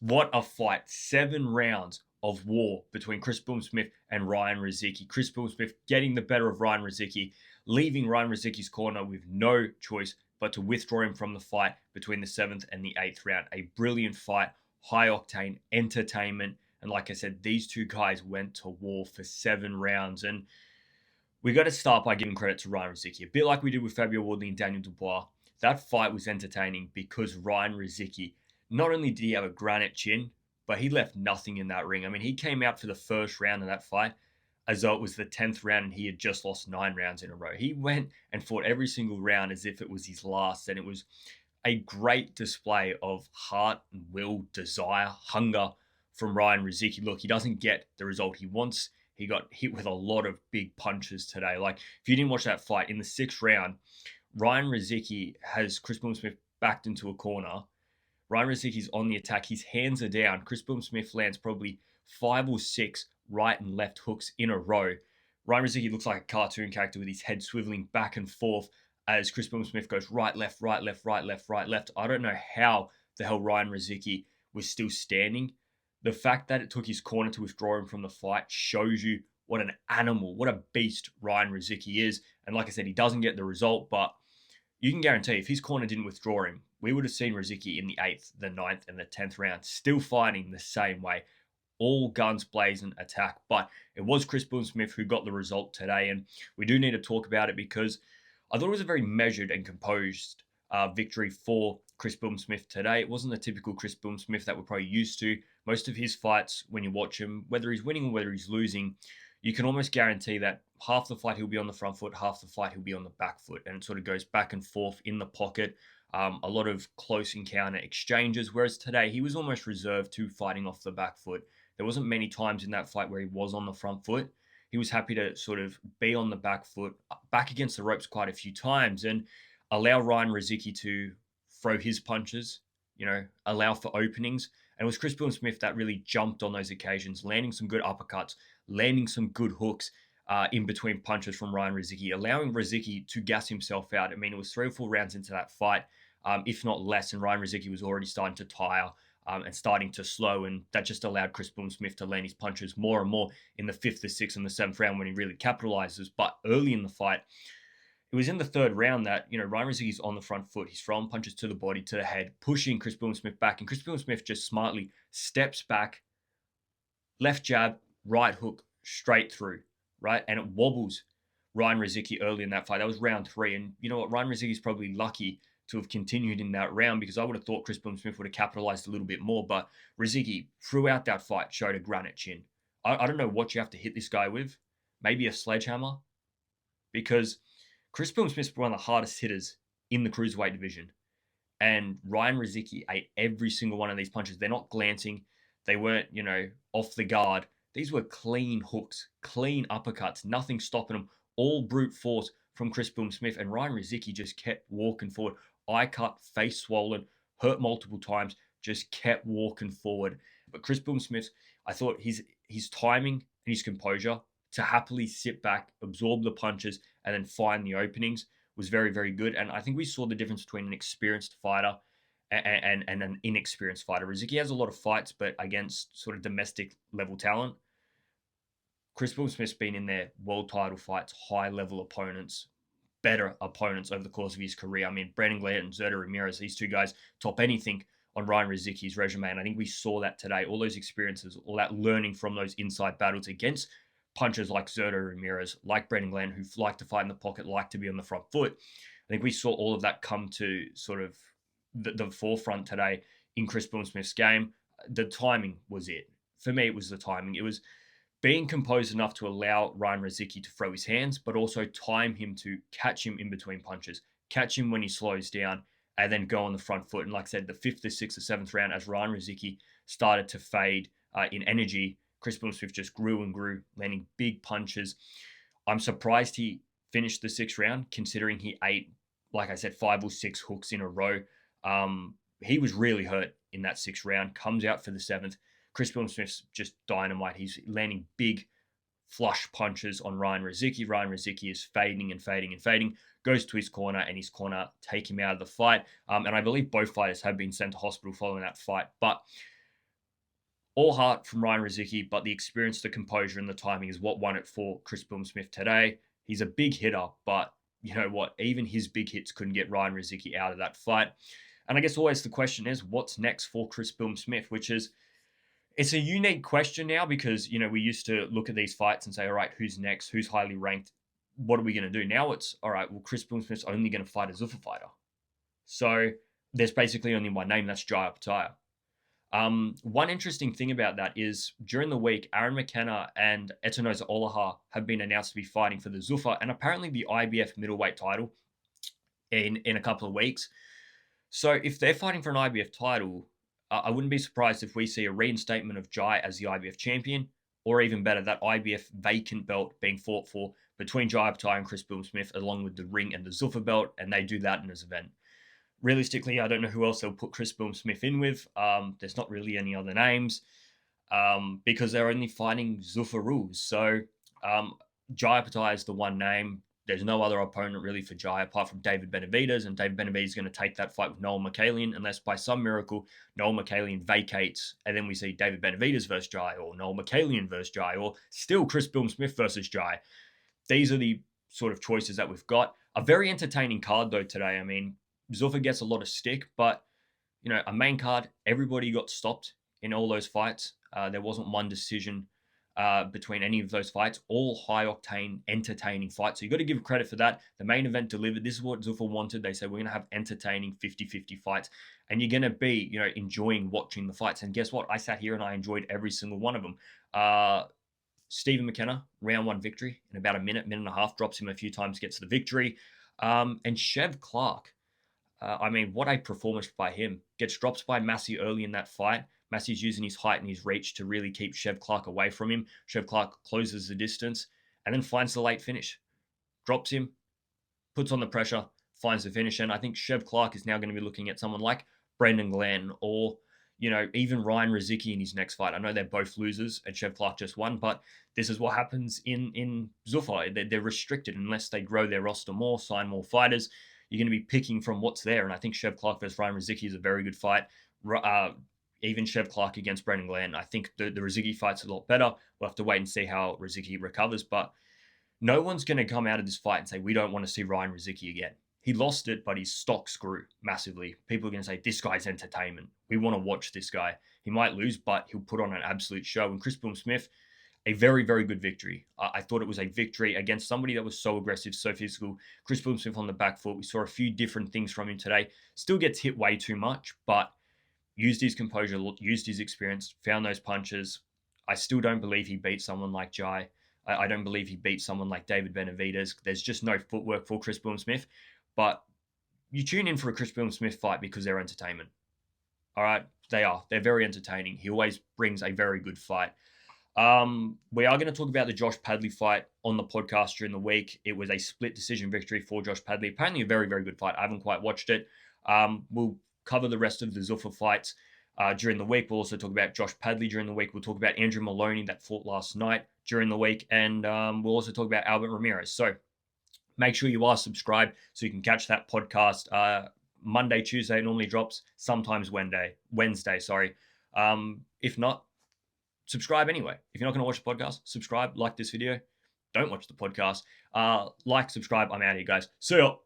What a fight. 7 rounds of war between Chris Smith and Ryan Rozicki. Chris Smith getting the better of Ryan Rozicki, leaving Ryan Rozicki's corner with no choice but to withdraw him from the fight between the 7th and the 8th round. A brilliant fight, high octane, entertainment. And like I said, these two guys went to war for 7 rounds. And we got to start by giving credit to Ryan Rozicki. A bit like we did with Fabio Wardley and Daniel Dubois. That fight was entertaining because Ryan Rozicki, not only did he have a granite chin, but he left nothing in that ring. I mean, he came out for the first round of that fight as though it was the 10th round and he had just lost 9 rounds in a row. He went and fought every single round as if it was his last. And it was a great display of heart and will, desire, hunger from Ryan Rozicki. Look, he doesn't get the result he wants. He got hit with a lot of big punches today. Like, if you didn't watch that fight, in the 6th round, Ryan Rozicki has Chris Smith backed into a corner. Ryan Rozicki's on the attack. His hands are down. Chris Smith lands probably 5 or 6 right and left hooks in a row. Ryan Rozicki looks like a cartoon character with his head swiveling back and forth as Chris Smith goes right, left, right, left, right, left, right, left. I don't know how the hell Ryan Rozicki was still standing. The fact that it took his corner to withdraw him from the fight shows you what an animal, what a beast Ryan Rozicki is. And like I said, he doesn't get the result, but you can guarantee if his corner didn't withdraw him, we would have seen Rozicki in the 8th, the 9th, and the 10th round, still fighting the same way. All guns blazing attack. But it was Chris Smith who got the result today. And we do need to talk about it because I thought it was a very measured and composed victory for Chris Smith today. It wasn't the typical Chris Smith that we're probably used to. Most of his fights, when you watch him, whether he's winning or whether he's losing, you can almost guarantee that half the fight he'll be on the front foot, half the fight he'll be on the back foot, and it sort of goes back and forth in the pocket. A lot of close encounter exchanges, whereas today he was almost reserved to fighting off the back foot. There wasn't many times in that fight where he was on the front foot. He was happy to sort of be on the back foot, back against the ropes quite a few times, and allow Ryan Rozicki to throw his punches, allow for openings. And it was Chris Smith that really jumped on those occasions, landing some good uppercuts, landing some good hooks in between punches from Ryan Rozicki, allowing Rozicki to gas himself out. I mean, it was 3 or 4 rounds into that fight, if not less, and Ryan Rozicki was already starting to tire and starting to slow, and that just allowed Chris Smith to land his punches more and more in the 5th, the 6th, and the 7th round when he really capitalizes. But early in the fight, it was in the 3rd round that, Ryan Rozicki's on the front foot. He's throwing punches to the body, to the head, pushing Chris Smith back. And Chris Smith just smartly steps back, left jab, right hook, straight through, right? And it wobbles Ryan Rozicki early in that fight. That was round 3. And you know what? Ryan Rozicki's probably lucky to have continued in that round because I would have thought Chris Smith would have capitalized a little bit more. But Rozicki, throughout that fight, showed a granite chin. I don't know what you have to hit this guy with. Maybe a sledgehammer. Because Chris Smith's one of the hardest hitters in the cruiserweight division. And Ryan Rozicki ate every single one of these punches. They're not glancing. They weren't, off the guard. These were clean hooks, clean uppercuts, nothing stopping them. All brute force from Chris Smith. And Ryan Rozicki just kept walking forward. Eye cut, face swollen, hurt multiple times, just kept walking forward. But Chris Smith, I thought his timing and his composure to happily sit back, absorb the punches, and then find the openings was very, very good. And I think we saw the difference between an experienced fighter and an inexperienced fighter. Rozicki has a lot of fights, but against sort of domestic level talent. Chris Smith's been in their world title fights, high level opponents, better opponents over the course of his career. I mean, Brandon Glant and Zurdo Ramirez, these two guys top anything on Ryan Rozicki's resume. And I think we saw that today. All those experiences, all that learning from those inside battles against punchers like Zurdo Ramirez, like Brandon Glant, who like to fight in the pocket, like to be on the front foot. I think we saw all of that come to sort of the forefront today in Chris Smith's game. The timing was it. For me, it was the timing. It was being composed enough to allow Ryan Rozicki to throw his hands, but also time him to catch him in between punches, catch him when he slows down, and then go on the front foot. And like I said, the 5th, the 6th, the 7th round, as Ryan Rozicki started to fade in energy, Chris Smith just grew and grew, landing big punches. I'm surprised he finished the 6th round, considering he ate, like I said, 5 or 6 hooks in a row. He was really hurt in that 6th round, comes out for the 7th. Chris Smith's just dynamite. He's landing big flush punches on Ryan Rozicki. Ryan Rozicki is fading and fading and fading, goes to his corner, and his corner take him out of the fight. And I believe both fighters have been sent to hospital following that fight. But All heart from Ryan Rozicki, but the experience, the composure, and the timing is what won it for Chris Billam-Smith today. He's a big hitter, but you know what? Even his big hits couldn't get Ryan Rozicki out of that fight. And I guess always the question is, what's next for Chris Billam-Smith? Which is, it's a unique question now because, you know, we used to look at these fights and say, all right, who's next? Who's highly ranked? What are we going to do? Now it's, all right, well, Chris Billam-Smith's only going to fight a Zuffa fighter. So there's basically only one name, that's Jai Optaia. One interesting thing about that is during the week, Aaron McKenna and Etanoza Olaha have been announced to be fighting for the Zuffa and apparently the IBF middleweight title in a couple of weeks. So if they're fighting for an IBF title, I wouldn't be surprised if we see a reinstatement of Jai as the IBF champion, or even better, that IBF vacant belt being fought for between Jai Optaia and Chris Billam-Smith, along with the ring and the Zuffa belt, and they do that in this event. Realistically, I don't know who else they'll put Chris Billam-Smith in with. There's not really any other names because they're only fighting Zuffa rules. So Jai Optaia is the one name. There's no other opponent really for Jai apart from David Benavidez, and David Benavidez is going to take that fight with Noel McCallion unless by some miracle Noel McCallion vacates and then we see David Benavidez versus Jai or Noel McCallion versus Jai or still Chris Billam-Smith versus Jai. These are the sort of choices that we've got. A very entertaining card though today. I mean, Zuffa gets a lot of stick, but you know, a main card, everybody got stopped in all those fights. There wasn't one decision between any of those fights, all high octane, entertaining fights. So you got to give credit for that. The main event delivered. This is what Zuffa wanted. They said, we're going to have entertaining 50-50 fights and you're going to be, you know, enjoying watching the fights. And guess what? I sat here and I enjoyed every single one of them. Stephen McKenna, round one victory in about a minute and a half, drops him a few times, gets the victory. And Chev Clark, I mean, what a performance by him. Gets dropped by Massey early in that fight. Massey's using his height and his reach to really keep Chev Clark away from him. Chev Clark closes the distance and then finds the late finish. Drops him, puts on the pressure, finds the finish. And I think Chev Clark is now going to be looking at someone like Brendan Glenn or, you know, even Ryan Rozicki in his next fight. I know they're both losers and Chev Clark just won, but this is what happens in Zuffa. They're restricted unless they grow their roster more, sign more fighters. You're going to be picking from what's there. And I think Chev Clark versus Ryan Rozicki is a very good fight. Even Chev Clark against Brendan Glenn. I think the Rozicki fight's a lot better. We'll have to wait and see how Rozicki recovers. But no one's going to come out of this fight and say, we don't want to see Ryan Rozicki again. He lost it, but his stocks grew massively. People are going to say, this guy's entertainment. We want to watch this guy. He might lose, but he'll put on an absolute show. And Chris Billam-Smith, a very, very good victory. I thought it was a victory against somebody that was so aggressive, so physical. Chris Billam-Smith on the back foot. We saw a few different things from him today. Still gets hit way too much, but used his composure, used his experience, found those punches. I still don't believe he beat someone like Jai. I don't believe he beat someone like David Benavidez. There's just no footwork for Chris Billam-Smith. But you tune in for a Chris Billam-Smith fight because they're entertainment. All right? They are. They're very entertaining. He always brings a very good fight. We are going to talk about the Josh Padley fight on the podcast during the week. It was a split decision victory for Josh Padley. Apparently a very, very good fight. I haven't quite watched it. We'll cover the rest of the Zuffa fights during the week. We'll also talk about Josh Padley during the week. We'll talk about Andrew Maloney that fought last night during the week. And we'll also talk about Albert Ramirez. So make sure you are subscribed so you can catch that podcast. Monday, Tuesday, it normally drops. Sometimes Wednesday, sorry. If not, subscribe anyway. If you're not going to watch the podcast, subscribe, like this video. Don't watch the podcast. Like, subscribe. I'm out of here, guys. See ya.